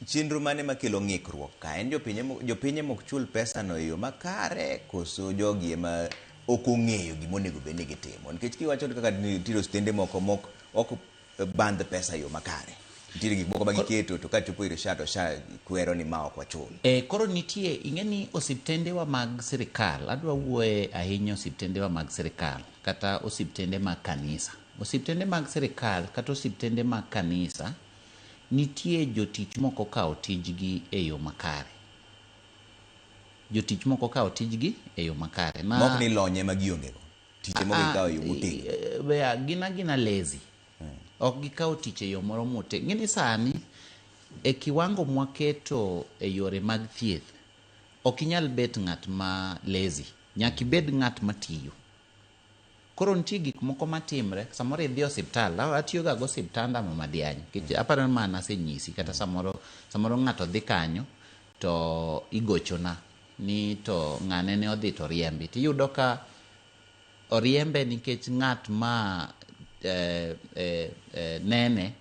chenro mane makelo ng'ikruok ka en jopinye mok chul pesa no yo makare koso jogi ema ok ong'eyo gimonego bed ni gitimo, nikech kiwacho kaka nitiere stende moko mok ok bandh pesa yo makare, nitiere gik moko magiketo to ka chopo irisha to sha kwero ni ma ok wachul. Koro nitie ing'eni osiptendewa mag sirikal, adwa wuoye ahinya osiptendewa mag sirikal kata osiptende mag kanisa. Osiptende mag sirikal kata osiptende mag kanisa nitie jotich moko kawo tijgi e yo makare. Jotich moko kawo tijgi e yo makare. Mok ni lonye magiongego. Tije moko kawo yo motego. Gina lazy. Ok gikawo tich e yo moro motego. Ng'eni sani e kiwango mwaketo e yore mag thieth ok inyal bet ng'at ma lazy. Nyaka ibed ng'at matiyo. Koro nitie gik moko matimre, samoro idhi osiptal, atiyoga go osiptanda Madiany, aparo mana asenyisi kata samoro ng'ato dhi kanyo to igochona ni to ng'ane ne odhi to riembi. Tiyudo ka oriembe nikech ng'at ma nene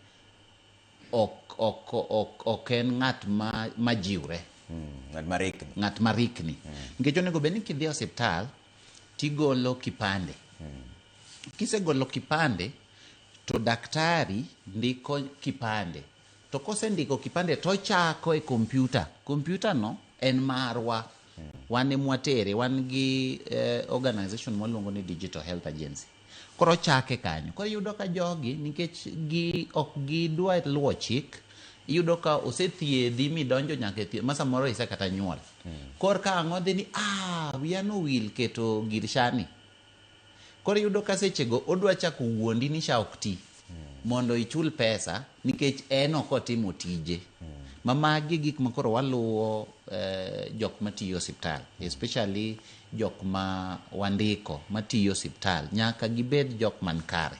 ok en ng'at ma jiwre. Ng'at marikni. Nikech onego bed ni kidhi osiptal tigolo kipande. Kisegolo kipande to daktari ndiko kipande. To kosendiko kipande to chako e kompyuta no en marwa. Wan emwatere, wan gi organization mwaluongo ni Digital Health Agency. Koro chake kanyo. Koro yudo ka jogi nikech ok gidwa luwo chik, iyudo ka osethiedhi midonjo nyaka thieth ma samoro isa kata nyuol. Kor ka ang'o dhi ni wiya no wil keto gir shani. Koro yudo ka sechego odwa chako wuondi ni sha ok ti mondo ichul pesa nikech en ok otimo tije. Magi gik ma koro waluwo jok matiyo osiptal, especially jok ma wandiko matiyo osiptal, nyaka gibed jok man kare.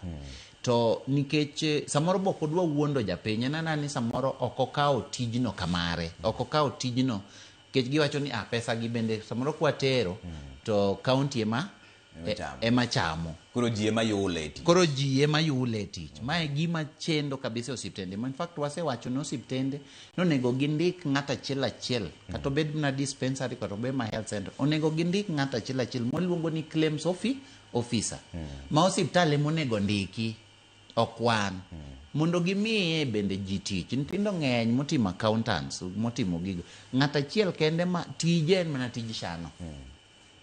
To nikech samoro bok odwa wuondo japiny, en ni samoro ok okawo tijno kamare, ok okawo tijno nikech giwacho ni pesa gi bende samoro kwatero to kaunti ema chamo. Koro ji ema yule tich. Mae gima chendo kabisa osiptende. In fact wasewacho ni osiptende onego gindik ng'at achiel kata obed na dispensary kata obed ma health center, onego gindik ng'at achiel moluongo ni claims officer. Ma osiptal ema onego ndiki, ok wan. Mondo gimiye bende ji tich. Nyithindo ng'eny motimo accountants, motimo gigo. Ng'at achiel kende ma tije en mana tij shano.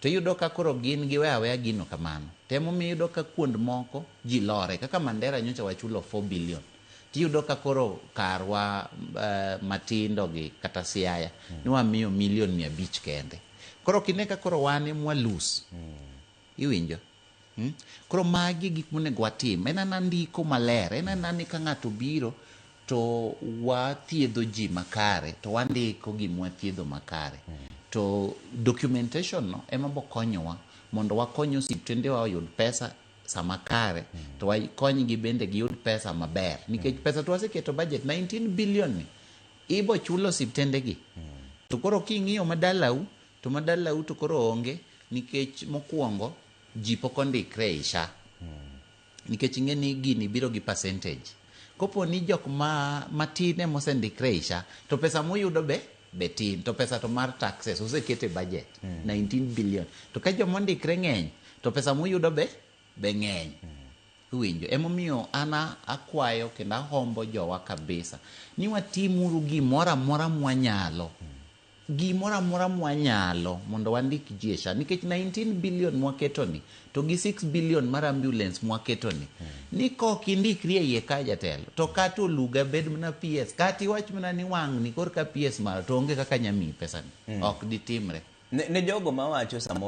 To yudo ka koro gin giwe aweya gino kamano. Temo mi yudo ka kuond moko ji lore. Kaka Mandera nyocha wachulo 4 billion. Tiyudo ka koro karwa matindo gi kata Siaya ni wamiyo milion 500 kende. Koro kine ka koro wane mwalus. Iwinjo? Koro magi gik monego watim. En ndiko maler. En ni ka ng'ato biro to wathiedho ji makare. To wandiko gima wathiedho makare. To documentation no ema bokonyowa mondo wakony osiptendewa oyud pesa sama kare, to wakonygi bende giyud pesa maber. Nikech pesa to waseketo budget 19 billion ni ibo chulo osiptendegi. To koro king'iyo madalau to koro onge, nikech mokwongo ji pok ondikre e SHA. Nikech ing'eni gini biro gi percentage. Kopo ni jok matin ema osendikre e SHA, to pesa moyudo betin, to pesa to mar taxes osekete budget 19 billion. To ka joma ondikre ng'eny to pesa moyudo be ng'eny. Uwinjo? Emomiyo ana akwayo kendo ahombo jowa kabisa ni watimuru gimoro amora mwanyalo. Gimoro amora mwanyalo mondo wandik ji e SHA. Nikech 19 billion mwaketoni to gi 6 billion mar ambulance mwaketoni. Ni kok indikri e iye ka jatelo to kata oluga bed mana PS kata iwach mana ni wang' ni kor ka PS mar to onge kaka nyami pesa ni. Ok ditimre. Ne jogo mawacho samoro